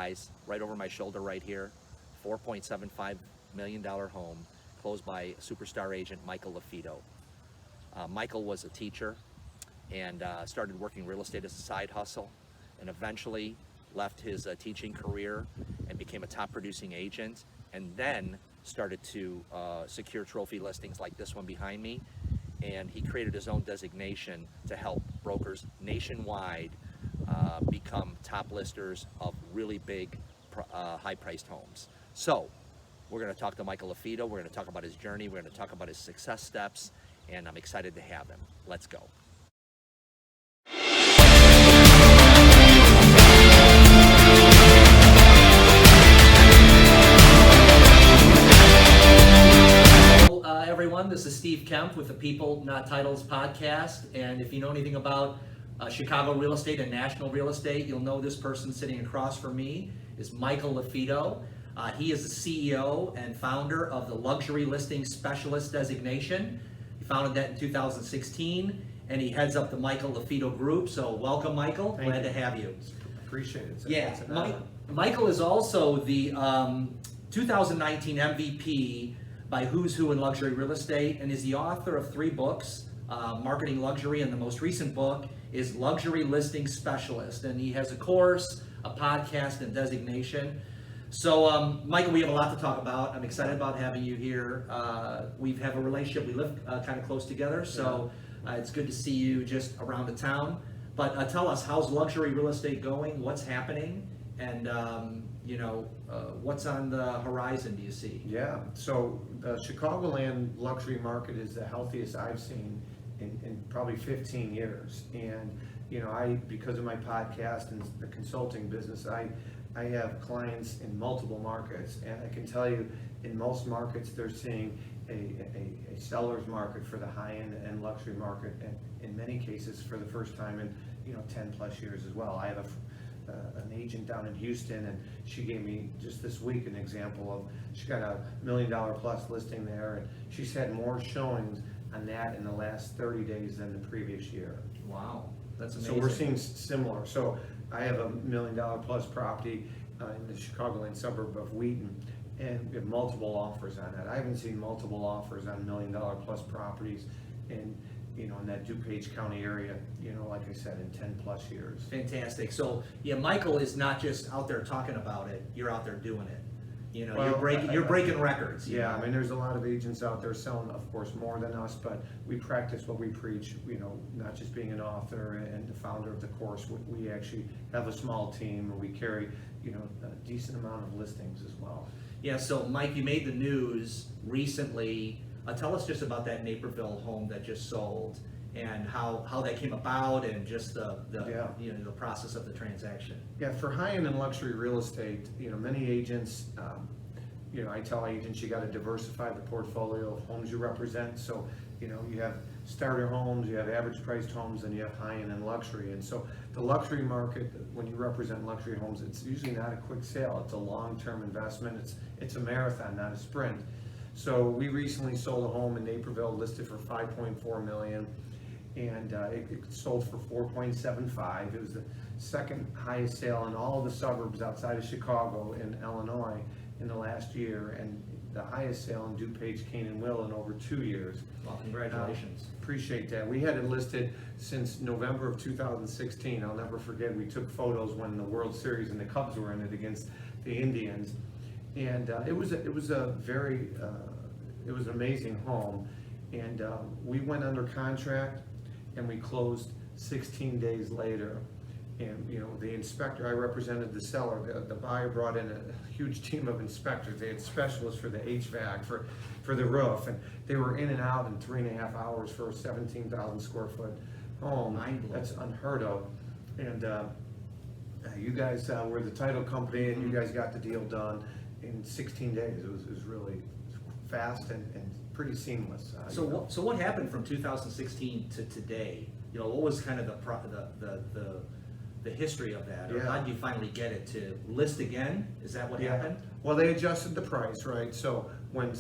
guys, right over my shoulder right here, $4.75 million home, closed by superstar agent Michael Lafido. Michael was a teacher and started working real estate as a side hustle, and eventually left his teaching career and became a top producing agent, and then started to secure trophy listings like this one behind me. And he created his own designation to help brokers nationwide become top listers of really big, high-priced homes. So we're going to talk to Michael Lafido. We're going to talk about his journey. We're going to talk about his success steps, and I'm excited to have him. Let's go. Everyone, this is Steve Kemp with the People Not Titles podcast, and if you know anything about Chicago real estate and national real estate, you'll know this person sitting across from me is Michael Lafido. He is the CEO and founder of the Luxury Listing Specialist designation. He founded that in 2016, and he heads up the Michael Lafido Group. So welcome, Michael. Glad to have you. Appreciate it. Yeah, Michael is also the 2019 MVP by Who's Who in Luxury Real Estate, and is the author of 3 books, Marketing Luxury, and the most recent book is Luxury Listing Specialist. And he has a course, a podcast, and designation. So, Michael, we have a lot to talk about. I'm excited about having you here. We have a relationship. We live kind of close together, so it's good to see you just around the town. But tell us, how's luxury real estate going? What's happening? And what's on the horizon, do you see? Yeah, so the Chicagoland luxury market is the healthiest I've seen in probably 15 years. And, because of my podcast and the consulting business, I have clients in multiple markets. And I can tell you, in most markets, they're seeing a seller's market for the high-end and luxury market, and in many cases for the first time in 10 plus years as well. I have an agent down in Houston, and she gave me just this week an example of, she got a $1 million plus listing there, and she's had more showings on that in the last 30 days than the previous year. Wow, that's amazing. So we're seeing similar. So I have a $1 million plus property in the Chicagoland suburb of Wheaton, and we have multiple offers on that. I haven't seen multiple offers on $1 million plus properties in that DuPage County area, like I said, in 10 plus years. Fantastic. So, yeah, Michael is not just out there talking about it, you're out there doing it. You're breaking records. Yeah, I mean, there's a lot of agents out there selling, of course, more than us, but we practice what we preach, not just being an author and the founder of the course. We actually have a small team, and we carry, a decent amount of listings as well. Yeah, so Mike, you made the news recently. Tell us just about that Naperville home that just sold, and how that came about, and just the process of the transaction. Yeah, for high-end and luxury real estate, many agents, I tell agents you got to diversify the portfolio of homes you represent. So, you have starter homes, you have average priced homes, and you have high-end and luxury. And so the luxury market, when you represent luxury homes, it's usually not a quick sale. It's a long-term investment. It's a marathon, not a sprint. So we recently sold a home in Naperville, listed for $5.4 million, and it sold for $4.75. It was the second highest sale in all of the suburbs outside of Chicago in Illinois in the last year, and the highest sale in DuPage, Cane, Will in over 2 years. Well, congratulations. Appreciate that. We had it listed since November of 2016. I'll never forget, we took photos when the World Series and the Cubs were in it against the Indians. And it was an amazing home, and we went under contract, and we closed 16 days later. And the inspector, I represented the seller. The buyer brought in a huge team of inspectors. They had specialists for the HVAC, for the roof, and they were in and out in 3.5 hours for a 17,000 square foot home. That's unheard of. And you guys were the title company, and you guys got the deal done in 16 days. It was really fast and pretty seamless. So what happened from 2016 to today? What was kind of the history of that? Or how did you finally get it to list again? Is that what happened? Well, they adjusted the price, right? So when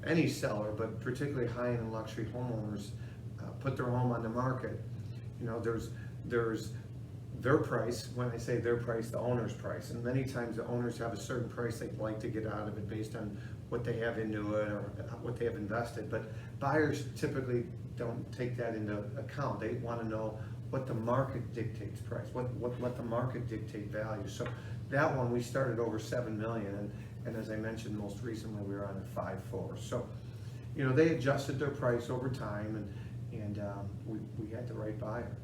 any seller, but particularly high-end and luxury homeowners, put their home on the market, there's their price. When I say their price, the owner's price. And many times the owners have a certain price they'd like to get out of it based on what they have into it or what they have invested. But buyers typically don't take that into account. They want to know what the market dictates price, what the market dictate value. So that one, we started over 7 million, and as I mentioned, most recently we were on at 5.4. So, you know, they adjusted their price over time, and we had the right buyer.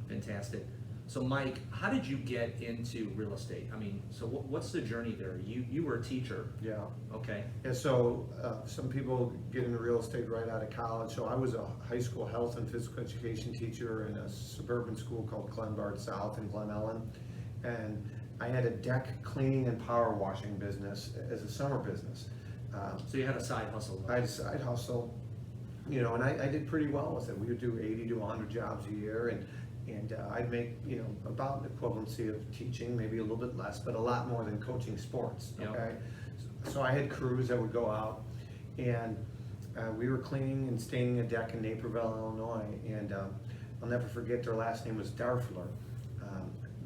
Fantastic. So Mike, how did you get into real estate? I mean, so what's the journey there? You were a teacher. Yeah. Okay. Yeah, so some people get into real estate right out of college. So I was a high school health and physical education teacher in a suburban school called Glenbard South in Glen Ellen. And I had a deck cleaning and power washing business as a summer business. So you had a side hustle. I had a side hustle, you know, and I did pretty well with it. We would do 80 to 100 jobs a year, and I'd make, you know, about the equivalency of teaching, maybe a little bit less, but a lot more than coaching sports, okay? Yep. So I had crews that would go out, and we were cleaning and staining a deck in Naperville, Illinois, and I'll never forget, their last name was Darfler,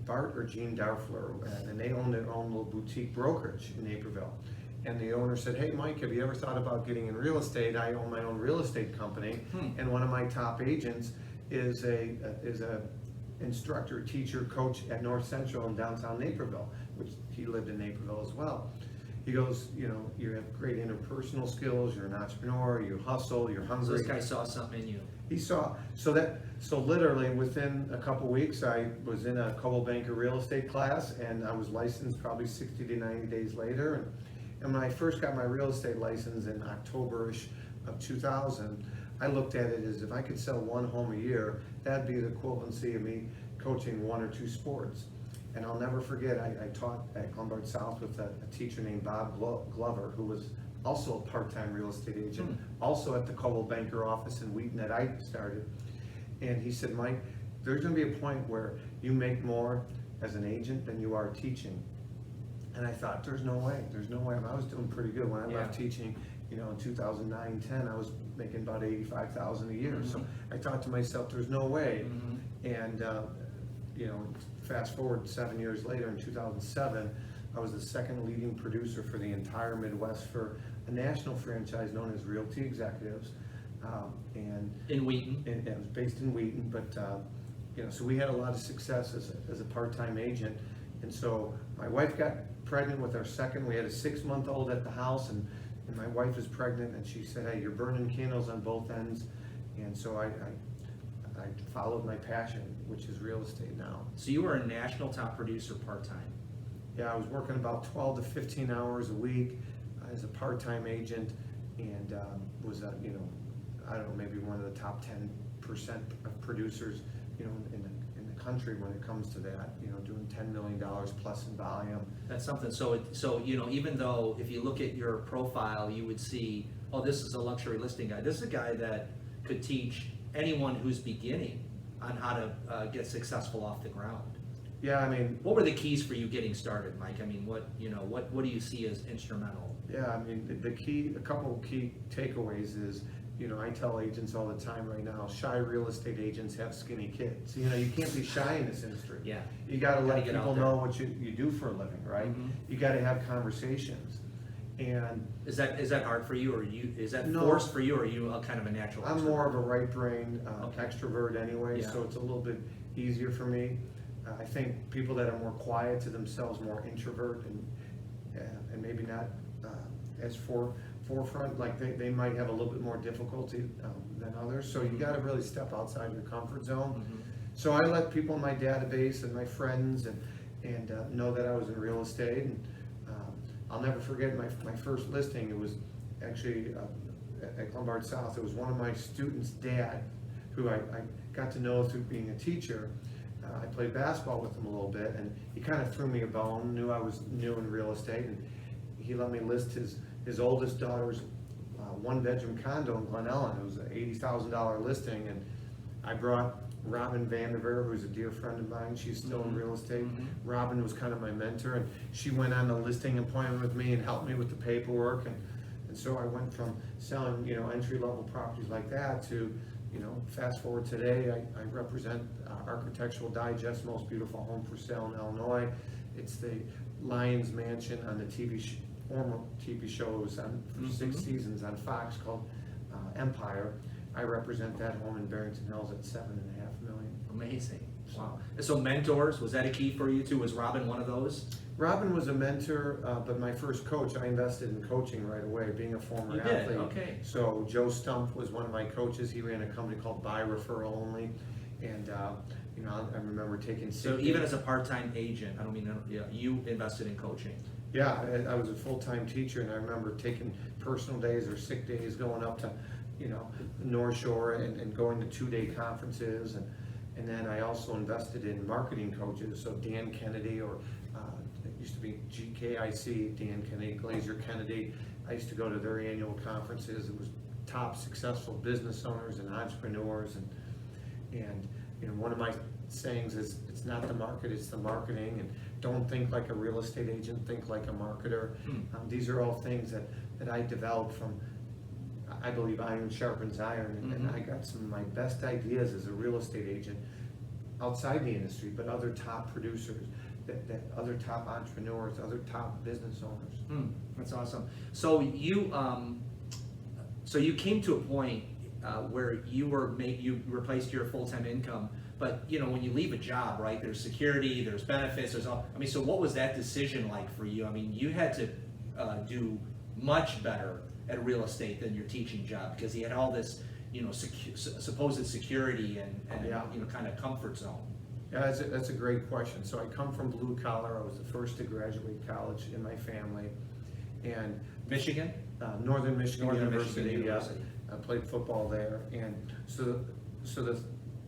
Bart or Jean Darfler, and they owned their own little boutique brokerage in Naperville. And the owner said, "Hey Mike, have you ever thought about getting in real estate? I own my own real estate company, and one of my top agents is a instructor, teacher, coach at North Central in downtown Naperville," which he lived in Naperville as well. He goes, "You know, you have great interpersonal skills, you're an entrepreneur, you hustle, you're hungry." So this guy saw something in you. He saw, so literally within a couple weeks, I was in a Coldwell Banker real estate class, and I was licensed probably 60 to 90 days later. And when I first got my real estate license in October-ish of 2000, I looked at it as if I could sell one home a year, that'd be the equivalency of me coaching 1 or 2 sports. And I'll never forget, I taught at Glenbard South with a teacher named Bob Glover, who was also a part-time real estate agent, also at the Coldwell Banker office in Wheaton that I started. And he said, "Mike, there's gonna be a point where you make more as an agent than you are teaching." And I thought, there's no way. I was doing pretty good when I left teaching, you know, in 2009, 10, I was making about 85,000 a year. So I thought to myself, there's no way. And, you know, fast forward 7 years later, in 2007, I was the second leading producer for the entire Midwest for a national franchise known as Realty Executives. And in Wheaton? And it was based in Wheaton, but, you know, so we had a lot of success as a part-time agent. And so my wife got pregnant with our second. We had a 6-month-old at the house, and my wife is pregnant, and she said, "Hey, you're burning candles on both ends." And so I followed my passion, which is real estate now. So you were a national top producer part-time? Yeah, I was working about 12 to 15 hours a week as a part-time agent, and was, you know, I don't know, maybe one of the top 10% of producers, you know, in the country when it comes to that, you know, doing $10 million plus in volume. That's something. So you know, even though if you look at your profile, you would see, oh, this is a luxury listing guy. This is a guy that could teach anyone who's beginning on how to get successful off the ground. Yeah, I mean, what were the keys for you getting started, Mike? I mean, what do you see as instrumental? Yeah, I mean, a couple of key takeaways is, you know, I tell agents all the time right now, shy real estate agents have skinny kids. You know, you can't be shy in this industry. Yeah. You gotta let people know what you do for a living, right? You gotta have conversations. And is that hard for you, or is that forced for you, or are you kind of a natural I'm extrovert? more of a right-brain extrovert anyway, Yeah. so it's a little bit easier for me. I think people that are more quiet to themselves, more introvert, and maybe not as forefront, like they might have a little bit more difficulty than others. So you got to really step outside your comfort zone. So I let people in my database and my friends and know that I was in real estate. And I'll never forget my first listing. It was actually at Glenbard South. It was one of my students' dad, who I got to know through being a teacher. I played basketball with him a little bit, and he kind of threw me a bone, knew I was new in real estate, and he let me list his oldest daughter's 1-bedroom condo in Glen Ellen. It was an $80,000 listing, and I brought Robin Vanderveer, who's a dear friend of mine. She's still in real estate. Robin was kind of my mentor, and she went on a listing appointment with me and helped me with the paperwork, and so I went from selling, you know, entry-level properties like that to you know, fast forward today, I represent Architectural Digest, most beautiful home for sale in Illinois. It's the Lions Mansion on the former TV shows for 6 seasons on Fox called Empire. I represent that home in Barrington Hills at $7.5 million. Amazing. Wow. So mentors, was that a key for you too? Was Robin one of those? Robin was a mentor, but my first coach, I invested in coaching right away, being a former You athlete. did? Okay. So Joe Stump was one of my coaches. He ran a company called Buy Referral Only, and you know, I remember taking. So even as a part-time agent, I don't mean, yeah, you invested in coaching. Yeah, I was a full-time teacher, and I remember taking personal days or sick days, going up to, you know, the North Shore and going to 2-day conferences, and then I also invested in marketing coaches. So Dan Kennedy, or it used to be GKIC, Dan Kennedy, Glazer Kennedy. I used to go to their annual conferences. It was top successful business owners and entrepreneurs, and you know, one of my sayings is, it's not the market, it's the marketing, and don't think like a real estate agent, think like a marketer. These are all things that I developed from, I believe iron sharpens iron, and I got some of my best ideas as a real estate agent outside the industry, but other top producers, that other top entrepreneurs, other top business owners. That's awesome. So you came to a point where you replaced your full-time income, but you know, when you leave a job, right, there's security, there's benefits, there's all, I mean, so what was that decision like for you? I mean, you had to do much better at real estate than your teaching job, because you had all this, you know, supposed security and Yeah. you know, kind of comfort zone. Yeah, that's a great question. So I come from blue collar. I was the first to graduate college in my family, and Michigan? Northern Michigan Northern University. Michigan University. I played football there, and so to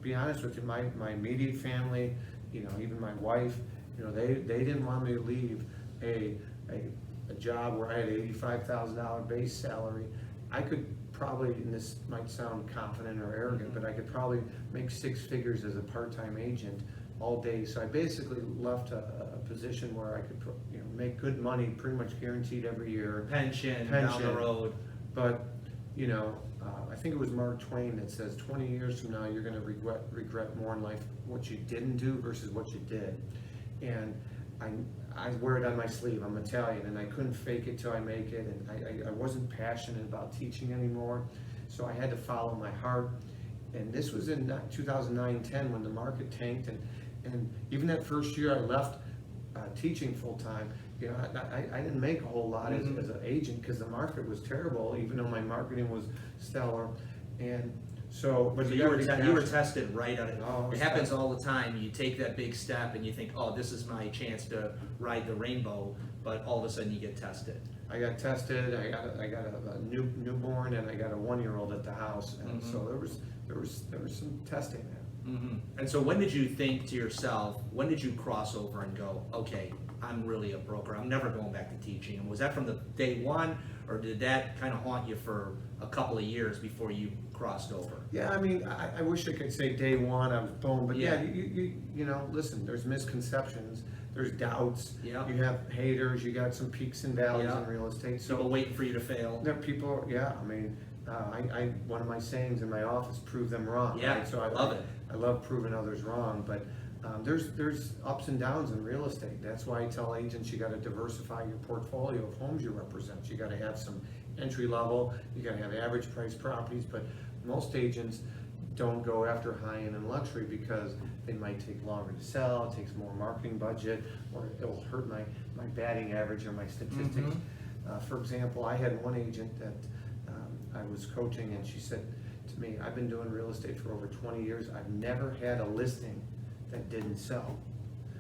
be honest with you, my immediate family, you know, even my wife, you know, they didn't want me to leave a job where I had $85,000 base salary. I could probably, and this might sound confident or arrogant, but I could probably make 6 figures as a part-time agent all day. So I basically left a position where I could, you know, make good money, pretty much guaranteed every year. Pension down the road. But, you know, I think it was Mark Twain that says 20 years from now, you're gonna regret more in life what you didn't do versus what you did. And I wear it on my sleeve. I'm Italian, and I couldn't fake it till I make it, and I wasn't passionate about teaching anymore, so I had to follow my heart. And this was in 2009-10 when the market tanked, and even that first year I left teaching full-time, you know, I didn't make a whole lot as an agent, because the market was terrible, even though my marketing was stellar. And so, but you were tested right on it. Oh, It happens all the time. You take that big step and you think, oh, this is my chance to ride the rainbow, but all of a sudden you get tested. I got tested. I got a newborn, and I got a 1-year-old at the house, and so there was some testing there. And so when did you think to yourself, when did you cross over and go, okay, I'm really a broker, I'm never going back to teaching? And was that from the day one, or did that kind of haunt you for a couple of years before you crossed over? Yeah, I mean, I wish I could say day one I was boom, but yeah, you know, listen, there's misconceptions, there's doubts, Yeah. you have haters, you got some peaks and valleys in real estate. So People waiting for you to fail. there are people, yeah, I mean, one of my sayings in my office, prove them wrong. Yeah, right? So I love it. I love proving others wrong, but there's ups and downs in real estate. That's why I tell agents, you gotta diversify your portfolio of homes you represent. You gotta have some entry level, you gotta have average price properties, but most agents don't go after high-end and luxury because they might take longer to sell, it takes more marketing budget, or it'll hurt my batting average or my statistics. For example, I had one agent that I was coaching, and she said to me, I've been doing real estate for over 20 years, I've never had a listing that didn't sell.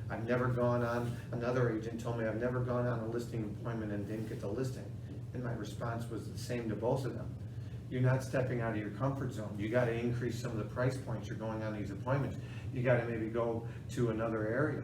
I've never gone on, another agent told me, I've never gone on a listing appointment and didn't get the listing. And my response was the same to both of them. You're not stepping out of your comfort zone. You gotta increase some of the price points you're going on these appointments. You gotta maybe go to another area.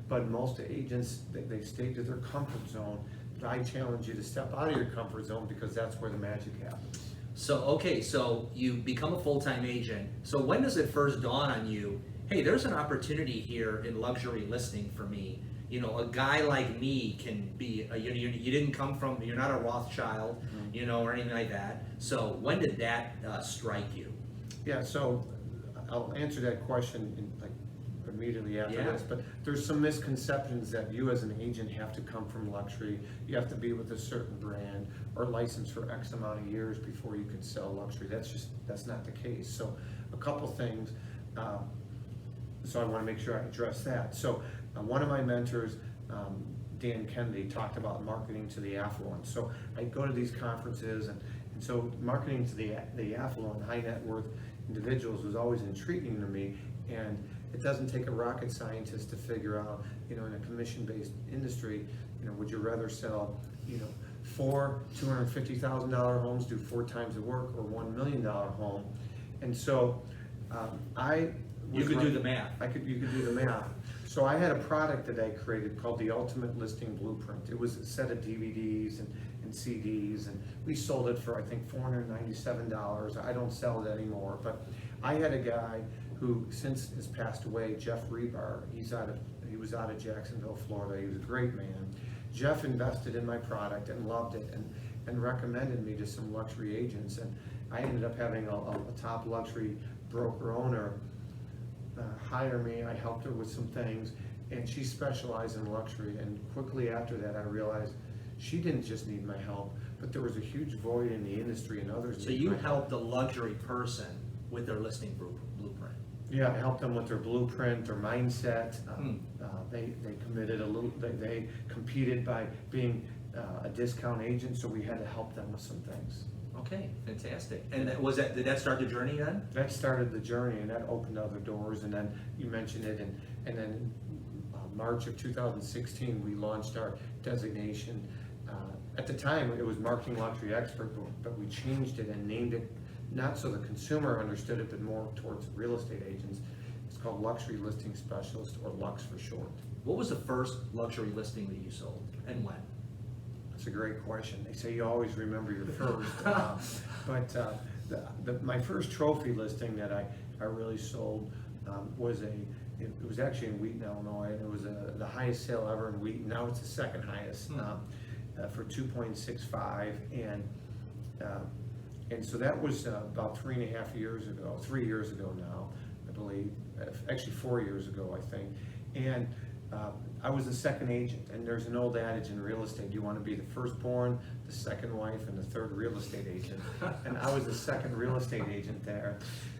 But most agents, they stay to their comfort zone. But I challenge you to step out of your comfort zone, because that's where the magic happens. So, okay, so you become a full-time agent. So when does it first dawn on you, hey, there's an opportunity here in luxury listing for me? You know, a guy like me can be, you didn't come from, you're not a Rothschild, you know, or anything like that. So when did that strike you? Yeah, so I'll answer that question in, like, immediately after Yeah. this, but there's some misconceptions that you as an agent have to come from luxury. You have to be with a certain brand or licensed for X amount of years before you can sell luxury. That's not the case. So a couple things, so I wanna make sure I address that. So one of my mentors, Dan Kennedy, talked about marketing to the affluent. So I go to these conferences, and so marketing to the affluent, high net worth individuals was always intriguing to me. And it doesn't take a rocket scientist to figure out, in a commission-based industry, would you rather sell, 4 $250,000 homes, do 4 times the work, or $1 million home? And so You could do the math. You could do the math. So I had a product that I created called the Ultimate Listing Blueprint. It was a set of DVDs and CDs, and we sold it for, I think, $497. I don't sell it anymore, but I had a guy who since has passed away, Jeff Rebar. He was out of Jacksonville, Florida. He was a great man. Jeff invested in my product and loved it, and recommended me to some luxury agents, and I ended up having a top luxury broker owner hire me. I helped her with some things, and she specialized in luxury. And quickly after that, I realized she didn't just need my help, but there was a huge void in the industry, and others. So you helped a luxury person with their listing blueprint. Yeah, I helped them with their blueprint, their mindset. They committed they competed by being a discount agent, so we had to help them with some things. Okay, fantastic. And did that start the journey then? That started the journey, and that opened other doors. And then you mentioned it, and then March of 2016, we launched our designation. At the time, it was Marketing Luxury Expert, but we changed it and named it, not so the consumer understood it, but more towards real estate agents. It's called Luxury Listing Specialist, or Lux for short. What was the first luxury listing that you sold, and when? That's a great question. They say you always remember your first. But my first trophy listing that I really sold it was actually in Wheaton, Illinois, and it was the highest sale ever in Wheaton. Now it's the second highest for 2.65, and so that was about 3.5 years ago, 3 years ago now, I believe, actually 4 years ago, I think. And I was the second agent, and there's an old adage in real estate: you want to be the firstborn, the second wife, and the third real estate agent. And I was the second real estate agent there.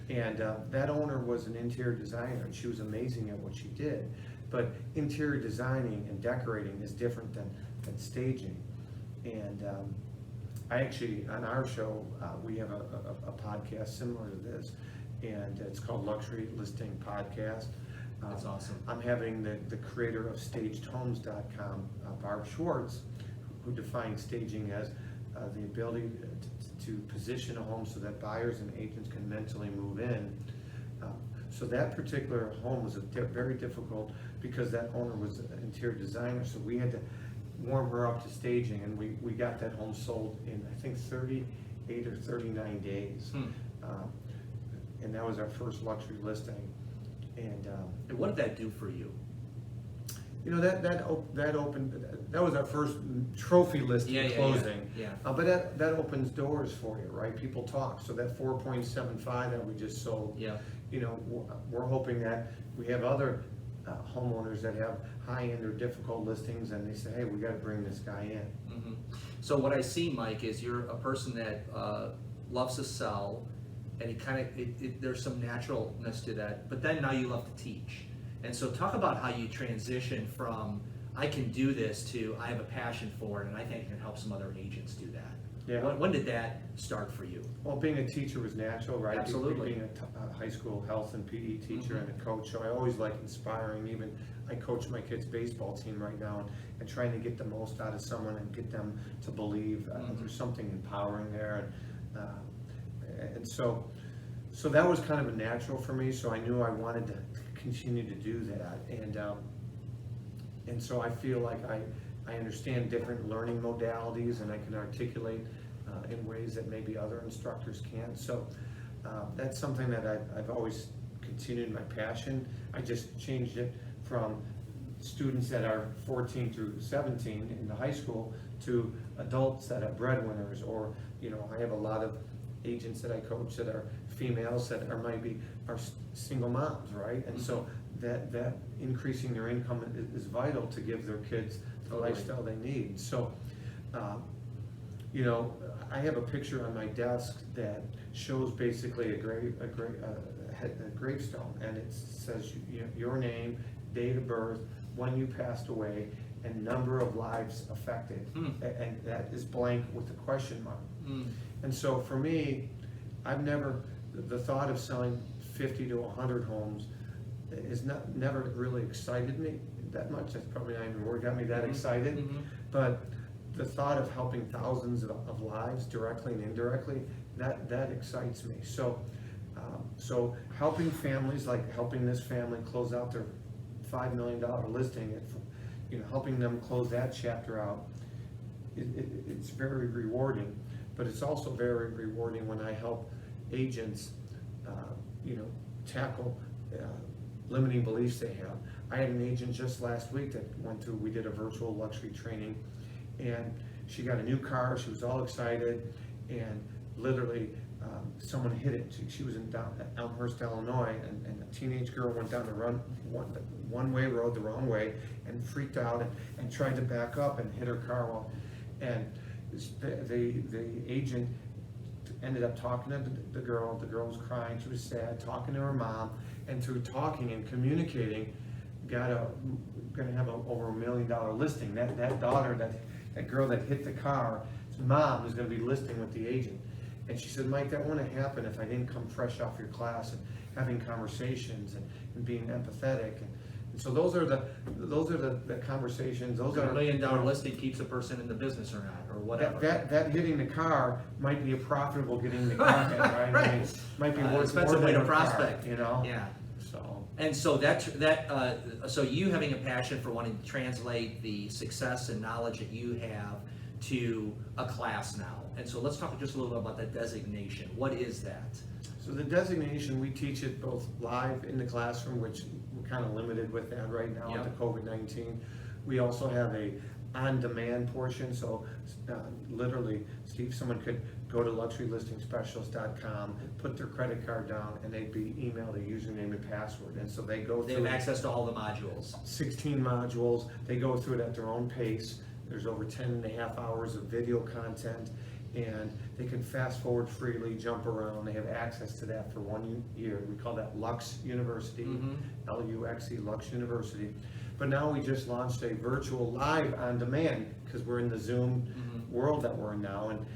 And that owner was an interior designer, and she was amazing at what she did. But interior designing and decorating is different than staging. And I actually, on our show, we have a podcast similar to this, and it's called Luxury Listing Podcast. That's awesome. I'm having the creator of StagedHomes.com, Barb Schwartz, who defines staging as the ability to position a home so that buyers and agents can mentally move in. So that particular home was very difficult because that owner was an interior designer, so we had to warm her up to staging, and we got that home sold in, I think, 38 or 39 days. And that was our first luxury listing. And what did that do for you? That was our first trophy listing closing. Yeah. But that opens doors for you, right? People talk. So that 4.75 that we just sold. Yeah. We're hoping that we have other homeowners that have high-end or difficult listings, and they say, hey, we got to bring this guy in. Mm-hmm. So what I see, Mike, is you're a person that loves to sell, and there's some naturalness to that, but then now you love to teach. And so talk about how you transition from I can do this to I have a passion for it, and I think I can help some other agents do that. Yeah. When did that start for you? Well, being a teacher was natural, right? Absolutely. Being a high school health and PE teacher and a coach, so I always like inspiring. Even I coach my kids' baseball team right now, and trying to get the most out of someone and get them to believe there's something empowering there. And so that was kind of a natural for me. So I knew I wanted to continue to do that, and so I feel like I understand different learning modalities, and I can articulate in ways that maybe other instructors can't. So that's something that I've always continued my passion. I just changed it from students that are 14 through 17 in the high school to adults that are breadwinners, or I have a lot of agents that I coach that are females that are single moms, right? And so that increasing their income is vital to give their kids the lifestyle they need. So, you know, I have a picture on my desk that shows basically a gravestone, and it says your name, date of birth, when you passed away, and number of lives affected, and that is blank with a question mark. And so for me, the thought of selling 50 to 100 homes is never really excited me that much. That's probably not even what got me that excited. But the thought of helping thousands of lives directly and indirectly, that excites me. So helping families, like helping this family close out their $5 million listing, helping them close that chapter out, it's very rewarding. But it's also very rewarding when I help agents, tackle limiting beliefs they have. I had an agent just last week that we did a virtual luxury training, and she got a new car. She was all excited, and literally someone hit it. She was in Elmhurst, Illinois, and a teenage girl went down the one-way road the wrong way and freaked out and tried to back up and hit her car. And the agent ended up talking to the girl. The girl was crying. She was sad, talking to her mom, and through talking and communicating, gonna have over $1 million listing. That daughter, that girl that hit the car, his mom is gonna be listing with the agent. And she said, Mike, that wouldn't have happened if I didn't come fresh off your class and having conversations and being empathetic. And so those are the conversations. Those a are $1 million listing keeps a person in the business or not, or whatever. That hitting the car might be a profitable getting the car hit, right? Right. I mean, might be worth expensive more way than to a car, prospect. Yeah. So. And so so you having a passion for wanting to translate the success and knowledge that you have to a class now. And so let's talk just a little bit about that designation. What is that? So the designation, we teach it both live in the classroom, which we're kind of limited with that right now with the COVID-19. We also have a on-demand portion. So literally, Steve, someone could go to luxurylistingspecialist.com, put their credit card down, and they'd be emailed a username and password. And so they go through. They have access to all the modules. 16 modules. They go through it at their own pace. There's over 10.5 hours of video content, and they can fast forward freely, jump around. They have access to that for 1 year. We call that Lux University, L-U-X-E, Lux University. But now we just launched a virtual live on demand, because we're in the Zoom world that we're in now, and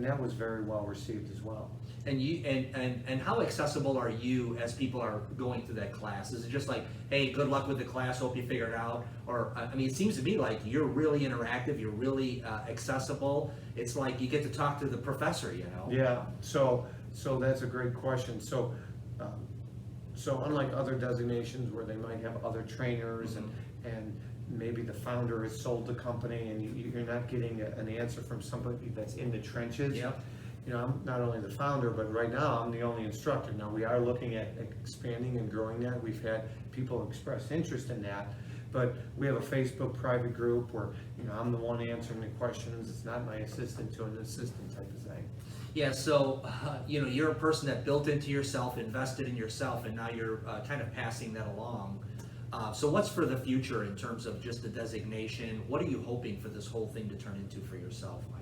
that was very well received as well. And you and how accessible are you as people are going through that class? Is it just like, hey, good luck with the class, hope you figure it out? Or I mean, it seems to me like you're really interactive, you're really accessible. It's like you get to talk to the professor, Yeah. So that's a great question. So unlike other designations where they might have other trainers and maybe the founder has sold the company and you're not getting an answer from somebody that's in the trenches. Yep. I'm not only the founder, but right now I'm the only instructor. Now we are looking at expanding and growing that. We've had people express interest in that, but we have a Facebook private group where I'm the one answering the questions. It's not my assistant to an assistant type of thing. Yeah, so you're a person that built into yourself, invested in yourself, and now you're kind of passing that along. So what's for the future in terms of just the designation? What are you hoping for this whole thing to turn into for yourself, Mike?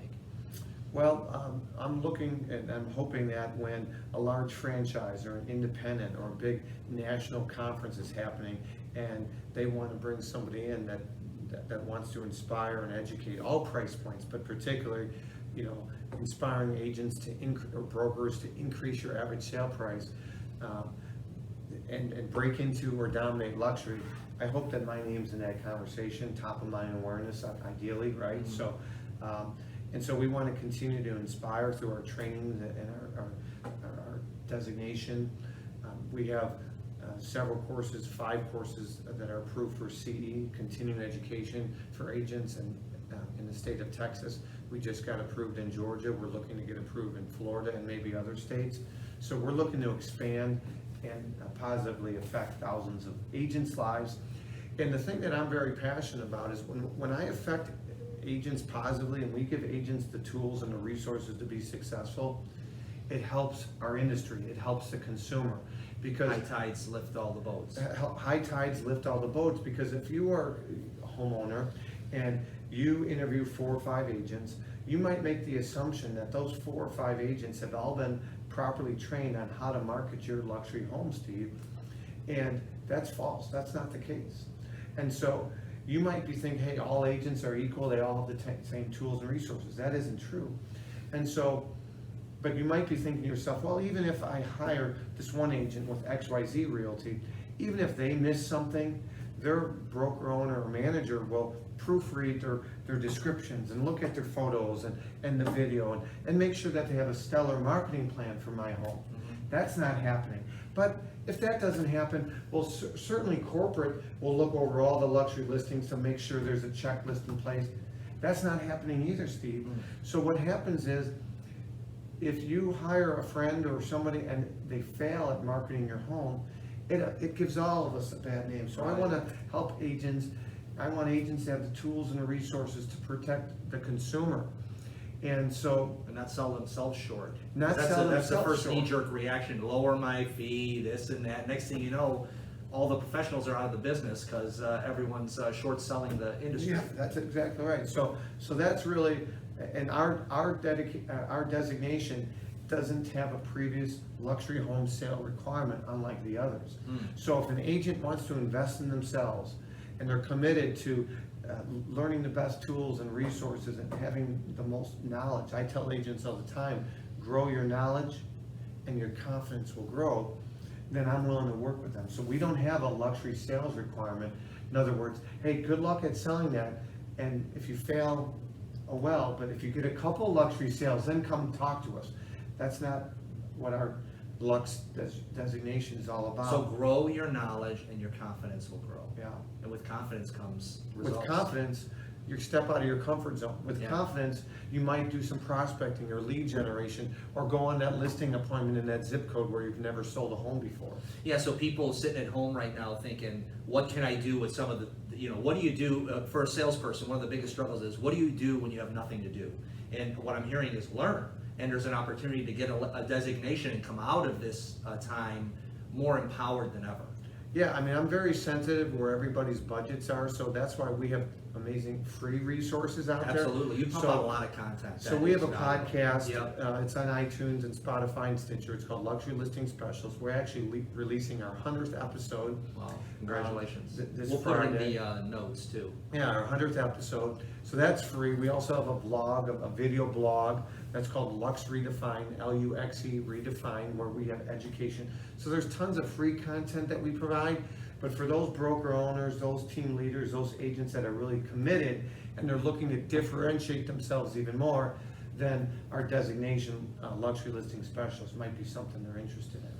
Well, I'm looking and I'm hoping that when a large franchise or an independent or a big national conference is happening and they want to bring somebody in that wants to inspire and educate all price points, but particularly, inspiring agents or brokers to increase your average sale price and break into or dominate luxury. I hope that my name's in that conversation, top of mind awareness, ideally, right? And so we want to continue to inspire through our training and our designation. We have several courses, 5 courses that are approved for CE, continuing education for agents, and in the state of Texas. We just got approved in Georgia. We're looking to get approved in Florida and maybe other states. So we're looking to expand and positively affect thousands of agents' lives. And the thing that I'm very passionate about is when I affect agents positively and we give agents the tools and the resources to be successful, it helps our industry, it helps the consumer. Because High tides lift all the boats. high tides lift all the boats, because if you are a homeowner and you interview 4 or 5 agents, you might make the assumption that those 4 or 5 agents have all been properly trained on how to market your luxury home, Steve. And that's false, that's not the case. And so you might be thinking, hey, all agents are equal, they all have the same tools and resources. That isn't true. And so, but you might be thinking to yourself, well, even if I hire this one agent with XYZ Realty, even if they miss something, their broker owner or manager will proofread their descriptions and look at their photos and the video and make sure that they have a stellar marketing plan for my home. That's not happening. But if that doesn't happen, well, certainly corporate will look over all the luxury listings to make sure there's a checklist in place. That's not happening either, Steve. So what happens is, if you hire a friend or somebody and they fail at marketing your home, it gives all of us a bad name. So I want to help agents. I want agents to have the tools and the resources to protect the consumer. And so, And not sell themselves short. Not That's sell that's the themselves first short. knee-jerk reaction, lower my fee, this and that. Next thing you know, all the professionals are out of the business because everyone's short selling the industry. yeah, that's exactly right. So that's really, and our designation doesn't have a previous luxury home sale requirement, unlike the others. So if an agent wants to invest in themselves and they're committed to learning the best tools and resources and having the most knowledge, I tell agents all the time, grow your knowledge and your confidence will grow, then I'm willing to work with them. So we don't have a luxury sales requirement. In other words, hey, good luck at selling that, and if you fail, oh well, but if you get a couple luxury sales, then come talk to us. That's not what our Lux designation is all about. So grow your knowledge and your confidence will grow. Yeah. And with confidence comes results. With confidence, you step out of your comfort zone. With Yeah. confidence, you might do some prospecting or lead generation, or go on that listing appointment in that zip code where you've never sold a home before. Yeah, so people sitting at home right now thinking, what can I do with some of the, what do you do for a salesperson? One of the biggest struggles is, what do you do when you have nothing to do? And what I'm hearing is learn. And there's an opportunity to get a designation and come out of this time more empowered than ever. Yeah, I mean, I'm very sensitive where everybody's budgets are, so that's why we have amazing free resources out there. Absolutely, you pump So- out a lot of content. So That we have is a valuable. podcast, Yep. It's on iTunes and Spotify and Stitcher, it's called Luxury Listing Specialists. We're actually releasing our 100th episode. Wow, congratulations. This We'll put it in Friday. the notes too. Yeah, our 100th episode, so that's free. We also have a blog, a video blog, that's called Lux Redefined, L-U-X-E Redefined, where we have education. So there's tons of free content that we provide, but for those broker owners, those team leaders, those agents that are really committed, and they're looking to differentiate themselves even more, then our designation, Luxury Listing Specialist, might be something they're interested in.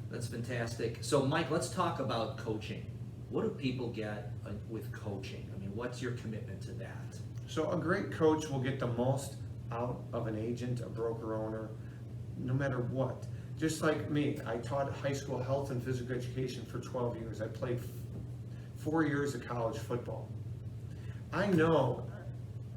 That's fantastic. So Mike, let's talk about coaching. What do people get with coaching? I mean, what's your commitment to that? So a great coach will get the most out of an agent, a broker owner, no matter what. Just like me, I taught high school health and physical education for 12 years. I played 4 years of college football. I know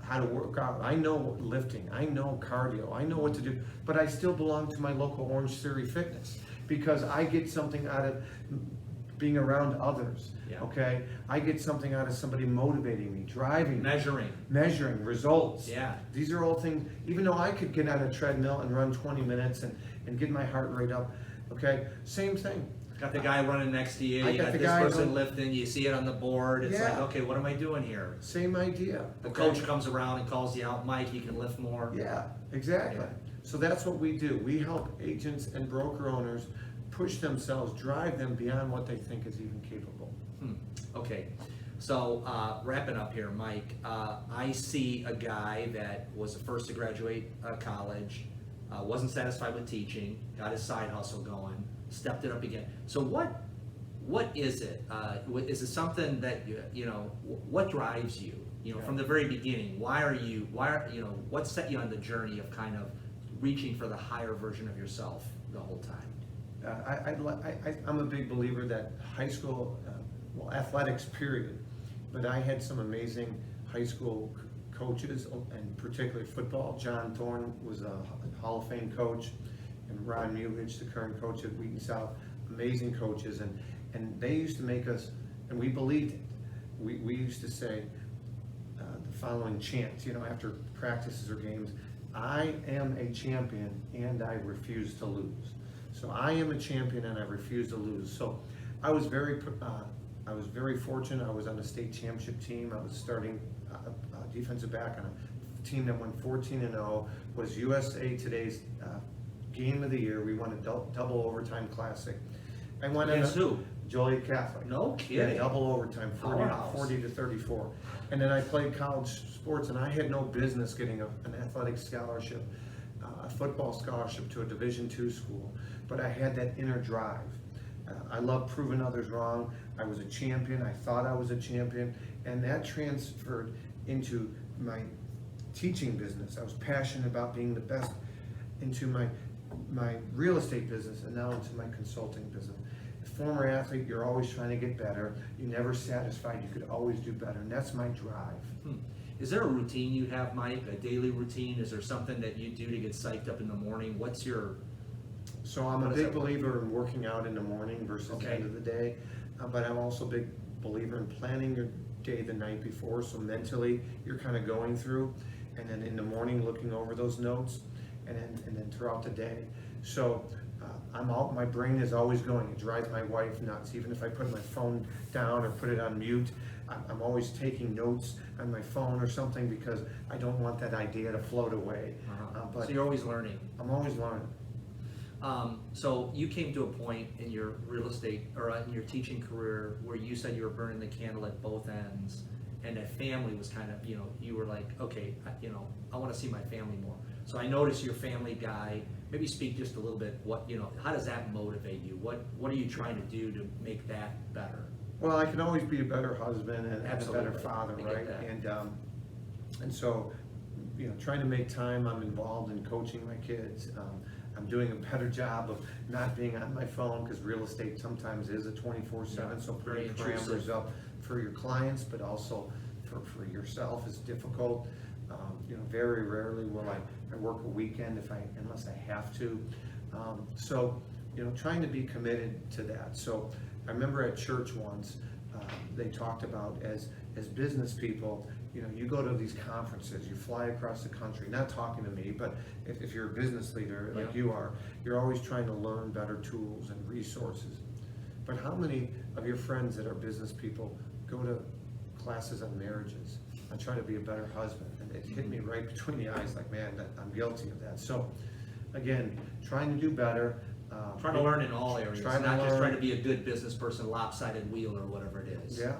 how to work out. I know lifting. I know cardio. I know what to do. But I still belong to my local Orange Theory Fitness because I get something out of being around others. Yeah. Okay? I get something out of somebody motivating me, driving me. Measuring results. Yeah. These are all things, even though I could get on a treadmill and run 20 minutes and get my heart rate up, okay? Same thing. Got the guy running next to you, I you got got the this guy person going- lifting, you see it on the board, it's like, Yeah. okay, what am I doing here? Same idea. The okay? coach comes around and calls you out, Mike, you can lift more. Yeah, exactly. Yeah. So that's what we do. We help agents and broker owners push themselves, drive them beyond what they think is even capable. Okay, so wrapping up here, Mike, I see a guy that was the first to graduate college, wasn't satisfied with teaching, got his side hustle going, stepped it up again. So what is it? Is it something that what drives you? From the very beginning, what set you on the journey of kind of reaching for the higher version of yourself the whole time? I'm a big believer that high school, athletics period, but I had some amazing high school coaches, and particularly football. John Thorne was a Hall of Fame coach. and Ron Mulich, the current coach at Wheaton South, amazing coaches, and they used to make us, and we believed it. We used to say the following chants, you know, after practices or games: I am a champion and I refuse to lose. So I am a champion and I refuse to lose. So I was very fortunate. I was on the state championship team. I was starting defensive back on a team that went 14-0, was USA Today's game of the year. We won a double overtime classic. I went Against who? Joliet Catholic. No kidding. Yeah, double overtime, 40 Powerhouse. to 34. And then I played college sports, and I had no business getting an athletic scholarship, a football scholarship to a Division II school, but I had that inner drive. I love proving others wrong. I was a champion. I thought I was a champion, and that transferred into my teaching business. I was passionate about being the best, into my real estate business, and now into my consulting business. Former athlete, you're always trying to get better. You're never satisfied. You could always do better, and that's my drive. Is there a routine you have, Mike? A daily routine? Is there something that you do to get psyched up in the morning? What's your? So I'm a How does big that work? believer in working out in the morning versus the Okay. end of the day, but I'm also a big believer in planning your day the night before, so mentally you're kind of going through, and then in the morning looking over those notes, and then throughout the day. So my brain is always going. It drives my wife nuts. Even if I put my phone down or put it on mute, I'm always taking notes on my phone or something, because I don't want that idea to float away. But So you're always learning. I'm always learning. So you came to a point in your real estate or in your teaching career where you said you were burning the candle at both ends, and that family was kind of, you were like, okay, I want to see my family more. So I noticed you're a family guy. Maybe speak just a little bit. How does that motivate you? What are you trying to do to make that better? Well, I can always be a better husband and a better Absolutely. father, I get right? that. And so, trying to make time. I'm involved in coaching my kids. I'm doing a better job of not being on my phone, because real estate sometimes is a 24/7. So Very putting parameters intrusive. up for your clients, but also for yourself is difficult. Very rarely will I work a weekend unless I have to. So, trying to be committed to that. So I remember at church once, they talked about as business people, you go to these conferences, you fly across the country, not talking to me, but if you're a business leader like Yeah. you are, you're always trying to learn better tools and resources. But how many of your friends that are business people go to classes on marriages and try to be a better husband? And it hit me right between the eyes, like, man, I'm guilty of that. So again, trying to do better. Trying to learn in all areas, Trying to not just learn. trying to be a good business person, lopsided wheel or whatever it is. Yeah.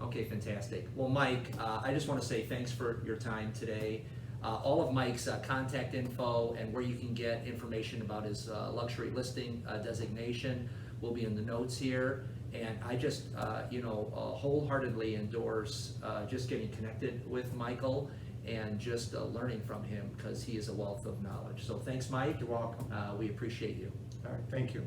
Okay, fantastic. Well, Mike, I just want to say thanks for your time today. All of Mike's contact info and where you can get information about his luxury listing designation will be in the notes here. And I just, wholeheartedly endorse just getting connected with Michael and just learning from him, because he is a wealth of knowledge. So thanks, Mike. You're welcome. We appreciate you. All right, thank you.